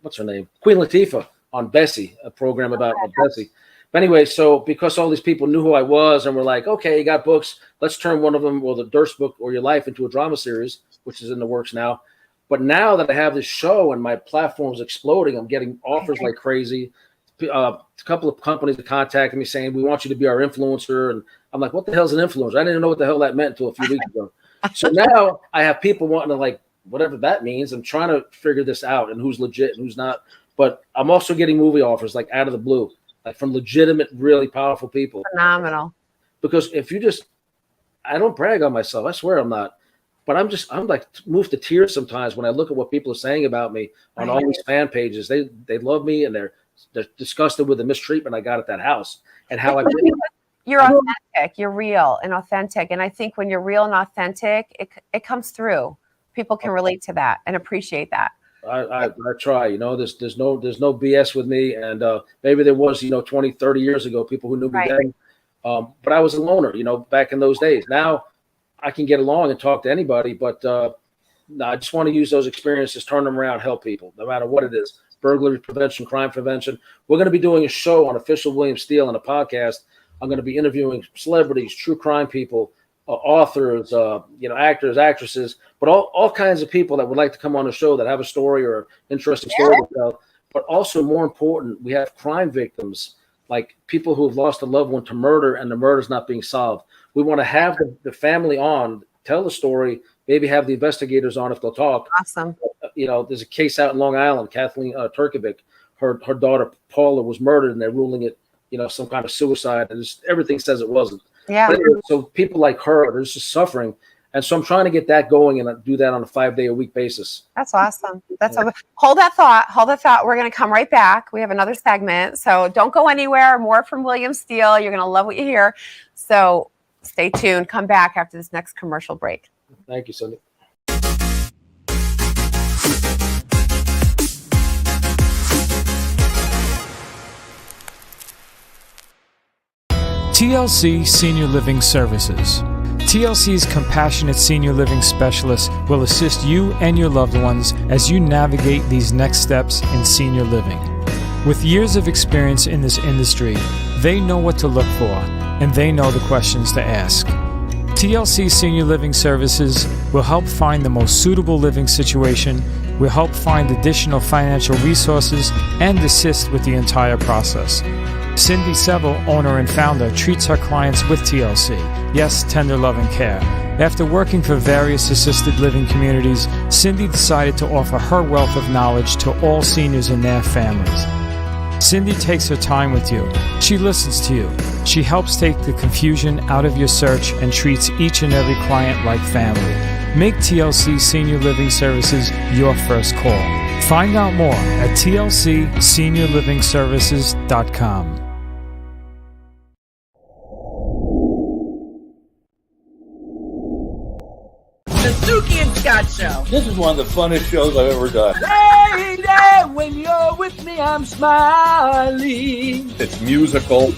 what's her name, Queen Latifah on Bessie, a program about Bessie. But anyway, so because all these people knew who I was and were like, okay, you got books, let's turn one of them, or the Durst book or your life, into a drama series, which is in the works now. But now that I have this show and my platform's exploding, I'm getting offers like crazy. A couple of companies that contacted me saying, we want you to be our influencer. And I'm like, what the hell's an influencer? I didn't know what the hell that meant until a few weeks ago. So now I have people wanting to, like, whatever that means. I'm trying to figure this out and who's legit and who's not. But I'm also getting movie offers like out of the blue, like from legitimate, really powerful people. Phenomenal. Because if you I don't brag on myself. I swear I'm not. But I'm like moved to tears sometimes when I look at what people are saying about me on all these fan pages. They love me and they're disgusted with the mistreatment I got at that house and how I did. You're authentic. You're real and authentic. And I think when you're real and authentic, it comes through. People can relate to that and appreciate that. I try, there's no BS with me. And maybe there was, 20, 30 years ago, people who knew me then. But I was a loner, back in those days. Now I can get along and talk to anybody, but I just want to use those experiences, turn them around, help people, no matter what it is. Burglary prevention, crime prevention. We're going to be doing a show on Official William Steele and a podcast. I'm going to be interviewing celebrities, true crime people, authors, actors, actresses, but all kinds of people that would like to come on the show that have a story or interesting story to tell. But also, more important, we have crime victims, like people who have lost a loved one to murder and the murder's not being solved. We want to have the family on, tell the story, maybe have the investigators on if they'll talk. Awesome. There's a case out in Long Island, Kathleen Turkovic, her daughter Paula was murdered and they're ruling it, some kind of suicide, and everything says it wasn't. Yeah. But anyway, so people like her, they're just suffering. And so I'm trying to get that going and do that on a 5-day-a-week basis. That's awesome. Hold that thought. We're going to come right back. We have another segment. So don't go anywhere. More from William Steele. You're going to love what you hear. So stay tuned. Come back after this next commercial break. Thank you, Cindy. TLC Senior Living Services. TLC's compassionate senior living specialists will assist you and your loved ones as you navigate these next steps in senior living. With years of experience in this industry, they know what to look for and they know the questions to ask. TLC Senior Living Services will help find the most suitable living situation, will help find additional financial resources, and assist with the entire process. Cindy Seville, owner and founder, treats her clients with TLC. Yes, tender love and care. After working for various assisted living communities, Cindy decided to offer her wealth of knowledge to all seniors and their families. Cindy takes her time with you. She listens to you. She helps take the confusion out of your search and treats each and every client like family. Make TLC Senior Living Services your first call. Find out more at tlcseniorlivingservices.com. The Suki and Scott Show. This is one of the funnest shows I've ever done. Lady, when you're with me, I'm smiling. It's musical.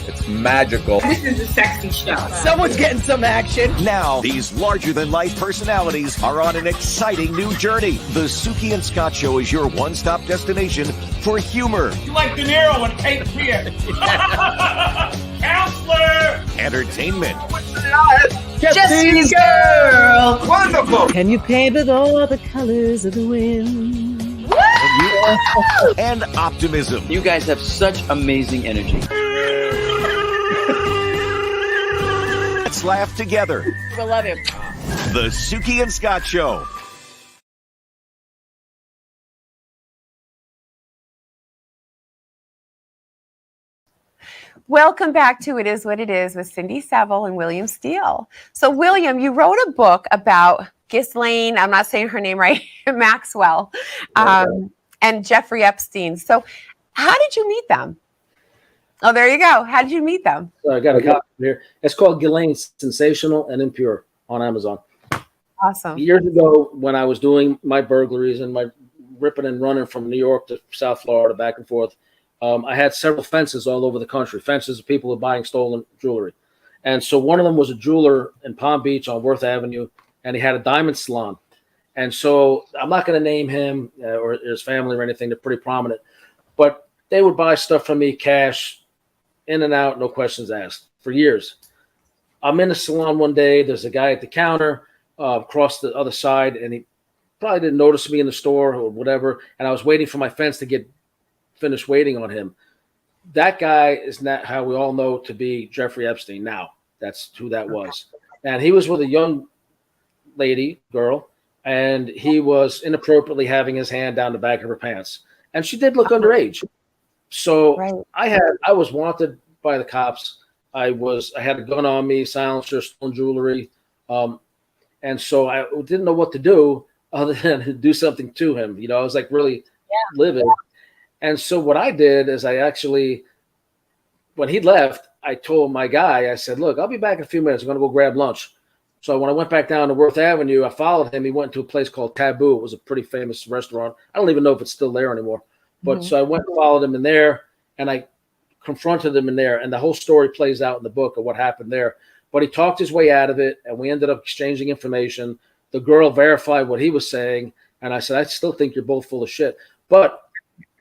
It's magical. This is a sexy show. Someone's getting some action. Now, these larger-than-life personalities are on an exciting new journey. The Suki and Scott Show is your one-stop destination for humor, You like De Niro and Cape Fear. Counselor! entertainment, Jesse's girl. Wonderful! Can you paint with all the colors of the wind? and optimism. You guys have such amazing energy. Let's laugh together. I love him. The Suki and Scott Show. Welcome back to It Is What It Is with Cindy Seville and William Steele. So, William, you wrote a book about Ghislaine, I'm not saying her name right, Maxwell, and Jeffrey Epstein. So, how did you meet them? Oh, there you go. How did you meet them? So I got a copy here. It's called Ghislaine, Sensational and Impure on Amazon. Awesome. Years ago, when I was doing my burglaries and my ripping and running from New York to South Florida, back and forth, I had several fences all over the country, fences of people who were buying stolen jewelry. And so one of them was a jeweler in Palm Beach on Worth Avenue, and he had a diamond salon. And so I'm not going to name him or his family or anything. They're pretty prominent. But they would buy stuff from me, cash, in and out, no questions asked, for years. I'm in the salon one day. There's a guy at the counter across the other side, and he probably didn't notice me in the store or whatever. And I was waiting for my fence to get finished waiting on him. That guy is not how we all know to be Jeffrey Epstein now. That's who that was. And he was with a young girl, and he was inappropriately having his hand down the back of her pants. And she did look underage. So Right. I was wanted by the cops. I had a gun on me, silencer, stolen jewelry. And so I didn't know what to do other than do something to him. You know, I was like really livid. And so what I did is I actually, when he left, I told my guy, I said, look, I'll be back in a few minutes. I'm going to go grab lunch. So when I went back down to Worth Avenue, I followed him. He went to a place called Taboo. It was a pretty famous restaurant. I don't even know if it's still there anymore. But so I went and followed him in there, and I confronted him in there. And the whole story plays out in the book of what happened there. But he talked his way out of it, and we ended up exchanging information. The girl verified what he was saying, and I said, I still think you're both full of shit. But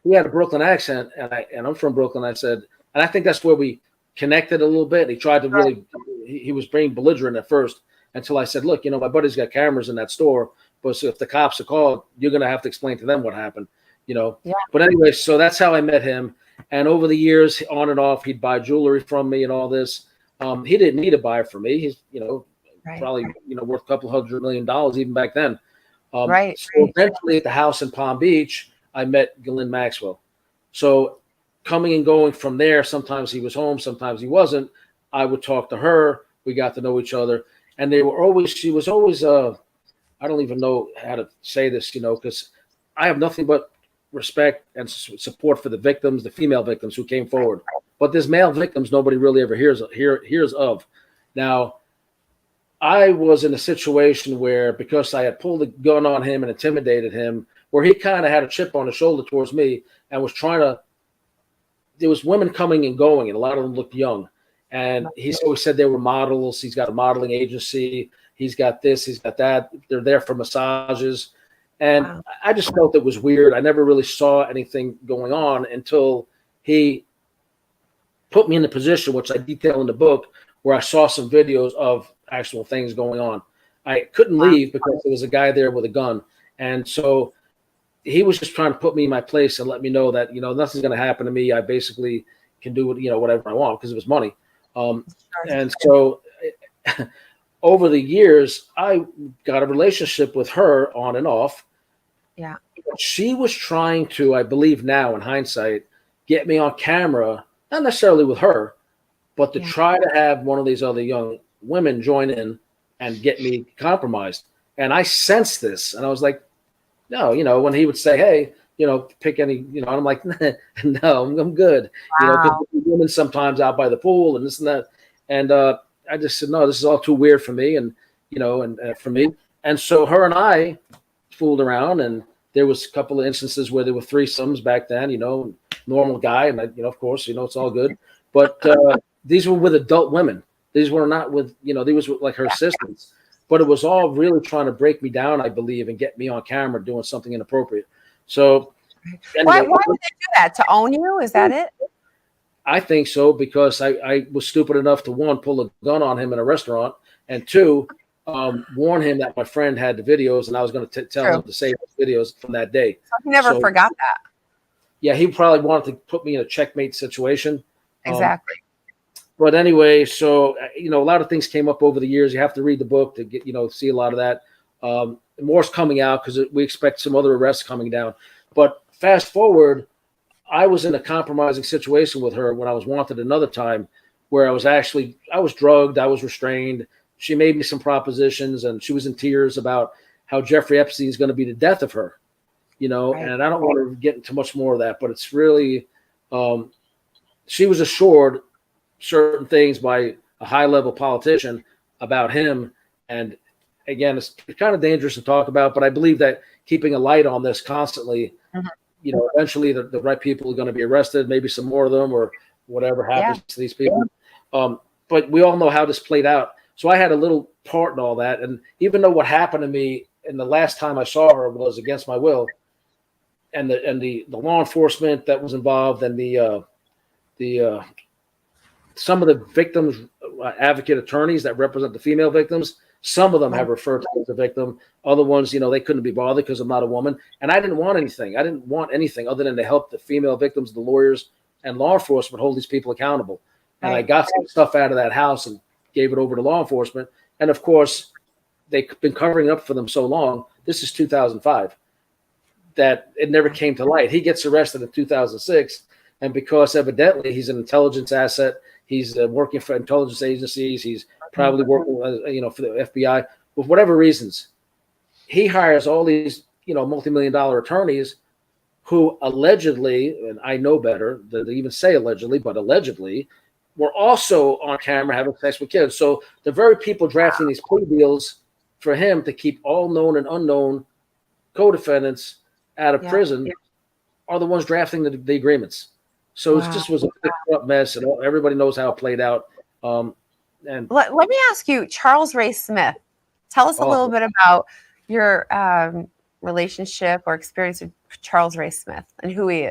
he had a Brooklyn accent, and I'm from Brooklyn. I said, and I think that's where we connected a little bit. He tried to really, he was being belligerent at first until I said, look, you know, my buddy's got cameras in that store, but so if the cops are called, you're going to have to explain to them what happened, you know. Yeah. But anyway, so that's how I met him. And over the years, on and off, he'd buy jewelry from me and all this. He didn't need to buy it from me. He's, you know, probably, you know, worth a couple $100 million even back then. So eventually at the house in Palm Beach, I met Ghislaine Maxwell. So coming and going from there, sometimes he was home, sometimes he wasn't. I would talk to her. We got to know each other. And she was always, I don't even know how to say this, you know, because I have nothing but respect and support for the victims, the female victims who came forward. But there's male victims nobody really ever hears of. Now, I was in a situation where, because I had pulled a gun on him and intimidated him, where he kind of had a chip on his shoulder towards me and was trying to, there was women coming and going, and a lot of them looked young. And he's always said they were models. He's got a modeling agency. He's got this, he's got that. They're there for massages. And I just felt it was weird. I never really saw anything going on until he put me in the position, which I detail in the book, where I saw some videos of actual things going on. I couldn't leave because there was a guy there with a gun. And so he was just trying to put me in my place and let me know that, nothing's going to happen to me. I basically can do, whatever I want because it was money. And so over the years, I got a relationship with her on and off. Yeah. She was trying to, I believe now in hindsight, get me on camera, not necessarily with her, but to try to have one of these other young women join in and get me compromised. And I sensed this, and I was like, no, when he would say, hey, pick any, and I'm like, no, I'm good. Because women sometimes out by the pool and this and that. And I just said, no, this is all too weird for me. And, for me. And so her and I fooled around, and there was a couple of instances where there were threesomes back then, normal guy. And, of course, it's all good. But these were with adult women. These were not with, these were like her assistants. But it was all really trying to break me down, I believe, and get me on camera doing something inappropriate. So anyway, why would they do that? To own you? Is that it? I think so, because I was stupid enough to, one, pull a gun on him in a restaurant, and two, warn him that my friend had the videos and I was going to tell him to save those videos from that day. So he never forgot that. Yeah, he probably wanted to put me in a checkmate situation. Exactly. But anyway, so, a lot of things came up over the years. You have to read the book to get, see a lot of that. More's coming out because we expect some other arrests coming down. But fast forward, I was in a compromising situation with her when I was wanted another time, where I was drugged, I was restrained. She made me some propositions, and she was in tears about how Jeffrey Epstein is going to be the death of her, and I don't want to get into much more of that, but it's really, she was assured certain things by a high-level politician about him. And again, it's kind of dangerous to talk about, but I believe that keeping a light on this constantly, eventually the right people are going to be arrested, maybe some more of them, or whatever happens to these people. But we all know how this played out. So I had a little part in all that. And even though what happened to me in the last time I saw her was against my will, and the law enforcement that was involved, and the some of the victims, advocate attorneys that represent the female victims, some of them have referred to me as a victim. Other ones, they couldn't be bothered because I'm not a woman. And I didn't want anything. I didn't want anything other than to help the female victims, the lawyers, and law enforcement hold these people accountable. And I got some stuff out of that house and gave it over to law enforcement. And of course, they've been covering up for them so long. This is 2005, that it never came to light. He gets arrested in 2006. And because evidently he's an intelligence asset, he's working for intelligence agencies, he's probably working, for the FBI, for whatever reasons, he hires all these, multi-million-dollar attorneys who allegedly, and I know better than to even say allegedly, but allegedly, were also on camera having sex with kids. So the very people drafting these plea deals for him to keep all known and unknown co-defendants out of prison are the ones drafting the agreements. So it just was a big up mess, and everybody knows how it played out. And let me ask you, Charles Ray Smith, tell us a little bit about your relationship or experience with Charles Ray Smith and who he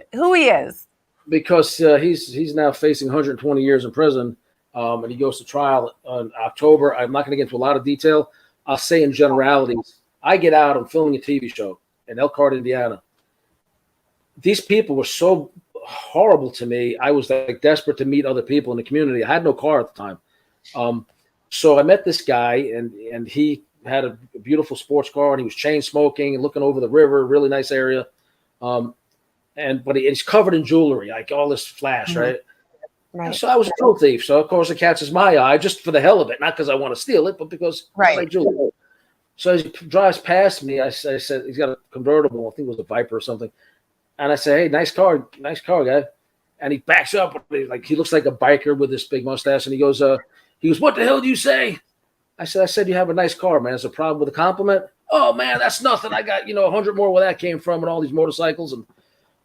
is. Because he's now facing 120 years in prison, and he goes to trial in October. I'm not going to get into a lot of detail. I'll say in generalities. I get out, I'm filming a TV show in Elkhart, Indiana. These people were so horrible to me. I was like desperate to meet other people in the community. I had no car at the time. So I met this guy, and he had a beautiful sports car, and he was chain smoking and looking over the river, really nice area. But he's covered in jewelry, like all this flash, right? And so I was a jewel thief. So of course it catches my eye just for the hell of it, not because I want to steal it, but because I like jewelry. So as he drives past me, I said, he's got a convertible, I think it was a Viper or something. And I say, hey, nice car, guy. And he backs up, he looks like a biker with this big mustache. And he goes, what the hell do you say? I said, you have a nice car, man. It's a problem with a compliment. Oh man, that's nothing. I got, 100 more where that came from, and all these motorcycles. And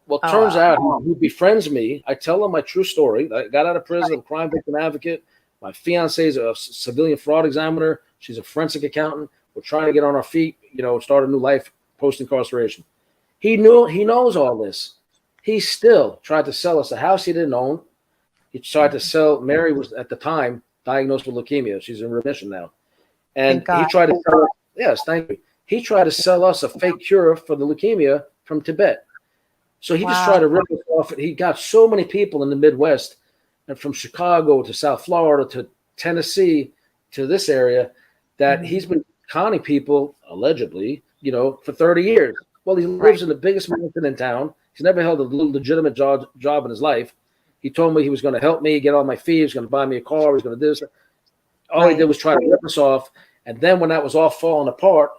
well, turns out he befriends me. I tell him my true story. I got out of prison, I'm a crime victim advocate. My fiance is a civilian fraud examiner. She's a forensic accountant. We're trying to get on our feet, start a new life post-incarceration. He knows all this. He still tried to sell us a house he didn't own. He tried to sell, Mary was at the time diagnosed with leukemia. She's in remission now. And he tried to sell us, yes, thank you. He tried to sell us a fake cure for the leukemia from Tibet. So he just tried to rip us off. He got so many people in the Midwest, and from Chicago to South Florida to Tennessee to this area, that he's been conning people, allegedly, for 30 years. Well, he lives in the biggest mansion in town. He's never held a legitimate job in his life. He told me he was going to help me get all my fees, he was going to buy me a car, he was going to do this. All he did was try to rip us off. And then when that was all falling apart,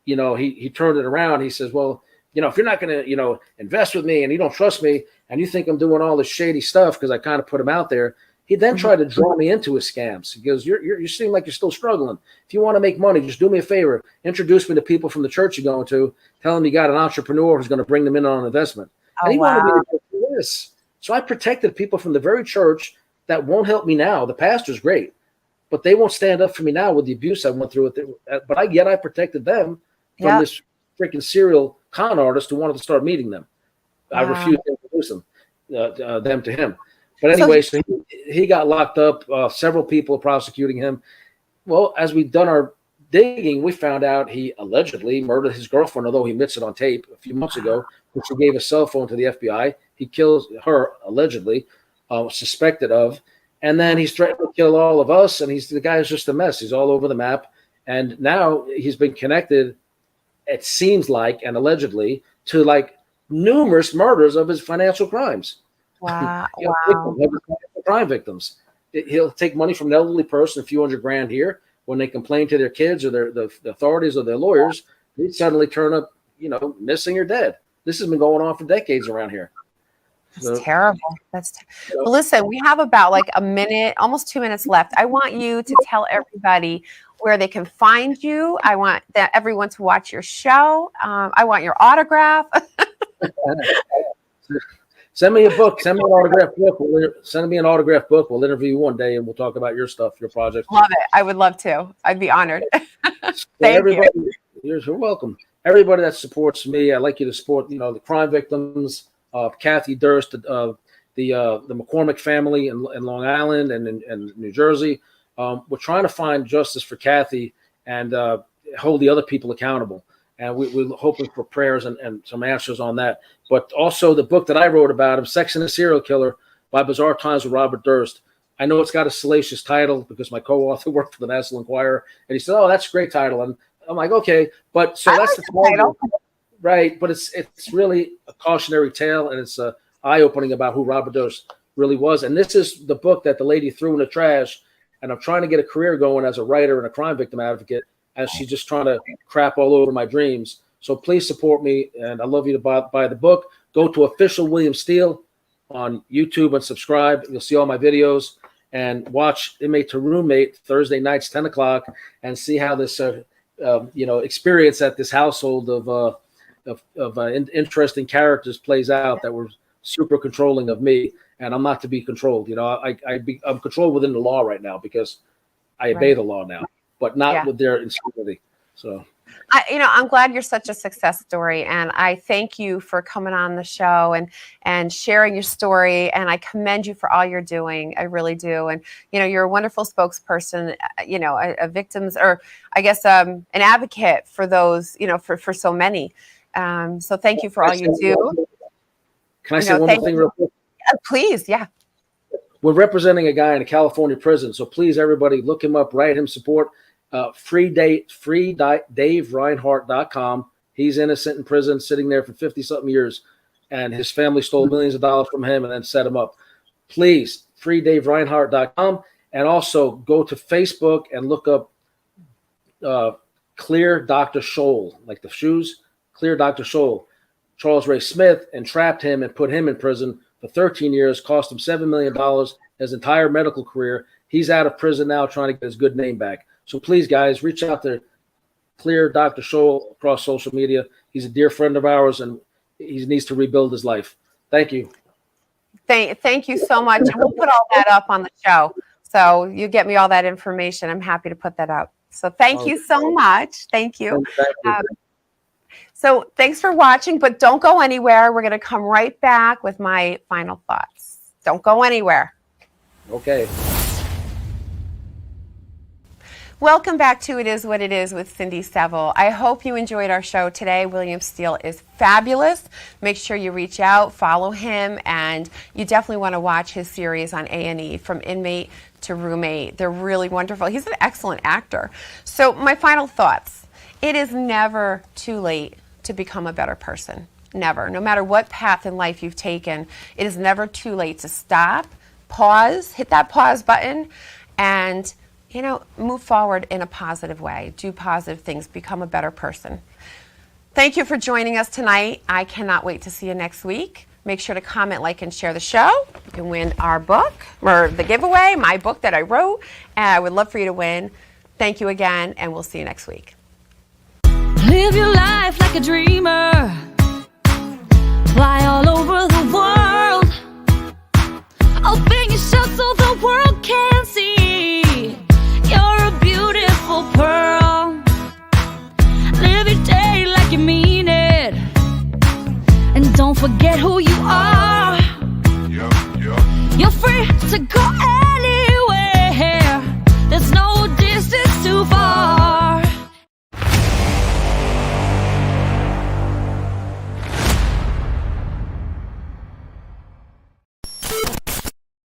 he turned it around. He says, well, if you're not going to, invest with me and you don't trust me and you think I'm doing all this shady stuff because I kind of put him out there, he then tried to draw me into his scams. He goes, you seem like you're still struggling. If you want to make money, just do me a favor. Introduce me to people from the church you're going to. Tell them you got an entrepreneur who's going to bring them in on an investment. And he wanted me to do this. So I protected people from the very church that won't help me now. The pastor's great, but they won't stand up for me now with the abuse I went through. But I protected them from this freaking serial con artist who wanted to start meeting them. I refused to introduce them to him. But anyway, so he got locked up. Several people are prosecuting him. Well, as we've done our digging, we found out he allegedly murdered his girlfriend, although he admits it on tape a few months ago, which he gave a cell phone to the FBI. He kills her, allegedly, suspected of. And then he's threatened to kill all of us, and the guy is just a mess. He's all over the map. And now he's been connected, it seems like, and allegedly, to numerous murders of his financial crimes. Wow. Crime victims. He'll take money from an elderly person, a few $100,000 here. When they complain to their kids or the authorities or their lawyers, they suddenly turn up, missing or dead. This has been going on for decades around here. That's terrible. Well, listen, we have about a minute, almost 2 minutes left. I want you to tell everybody where they can find you. I want everyone to watch your show. I want your autograph. Send me a book. Send me an autographed book. Send me an autographed book. We'll interview you one day, and we'll talk about your stuff, your projects. Love it. I would love to. I'd be honored. Thank you. You're welcome. Everybody that supports me, I'd like you to support, the crime victims, Kathy Durst, the McCormick family in Long Island and in New Jersey. We're trying to find justice for Kathy and hold the other people accountable. And we're hoping for prayers and some answers on that. But also the book that I wrote about him, Sex and the Serial Killer, by Bizarre Times with Robert Durst. I know it's got a salacious title because my co-author worked for the National Enquirer. And he said, oh, that's a great title. And I'm like, okay. But so that's the title. Right. But it's really a cautionary tale. And it's eye-opening about who Robert Durst really was. And this is the book that the lady threw in the trash. And I'm trying to get a career going as a writer and a crime victim advocate, as she's just trying to crap all over my dreams. So please support me, and I love you to buy the book. Go to Official William Steele on YouTube and subscribe. You'll see all my videos, and watch Inmate to Roommate Thursday nights, 10 o'clock, and see how this experience at this household of interesting characters plays out that were super controlling of me, and I'm not to be controlled. I'm controlled within the law right now because I obey the law now, but not with their insanity. So, I'm glad you're such a success story, and I thank you for coming on the show and sharing your story. And I commend you for all you're doing. I really do. And you're a wonderful spokesperson. A victims, or I guess an advocate for those. For so many. So thank you for all you do. Can I say one more thing real quick? Please, yeah. We're representing a guy in a California prison, so please, everybody, look him up, write him support. FreeDaveReinhardt.com. He's innocent in prison, sitting there for 50-something years, and his family stole millions of dollars from him and then set him up. Please, FreeDaveReinhardt.com, and also go to Facebook and look up Clear Dr. Scholl, like the shoes, Clear Dr. Scholl. Charles Ray Smith entrapped him and put him in prison for 13 years, cost him $7 million, his entire medical career. He's out of prison now trying to get his good name back. So please, guys, reach out to Clear Dr. Scholl across social media. He's a dear friend of ours, and he needs to rebuild his life. Thank you. Thank you so much. We'll put all that up on the show So you get me all that information. I'm happy to put that up. So thank you so much. Thank you. So thanks for watching, but don't go anywhere. We're going to come right back with my final thoughts. Don't go anywhere. Okay. Welcome back to It Is What It Is with Cindy Saville. I hope you enjoyed our show today. William Steele is fabulous. Make sure you reach out, follow him, and you definitely want to watch his series on A&E, From Inmate to Roommate. They're really wonderful. He's an excellent actor. So my final thoughts. It is never too late to become a better person. Never. No matter what path in life you've taken, it is never too late to stop, pause, hit that pause button, and move forward in a positive way. Do positive things. Become a better person. Thank you for joining us tonight. I cannot wait to see you next week. Make sure to comment, like, and share the show. You can win our book, or the giveaway, my book that I wrote. And I would love for you to win. Thank you again, and we'll see you next week. Live your life like a dreamer. Fly all over the world. Open yourself so the world can see. You're a beautiful pearl. Live your day like you mean it. And don't forget who you are. You're free to go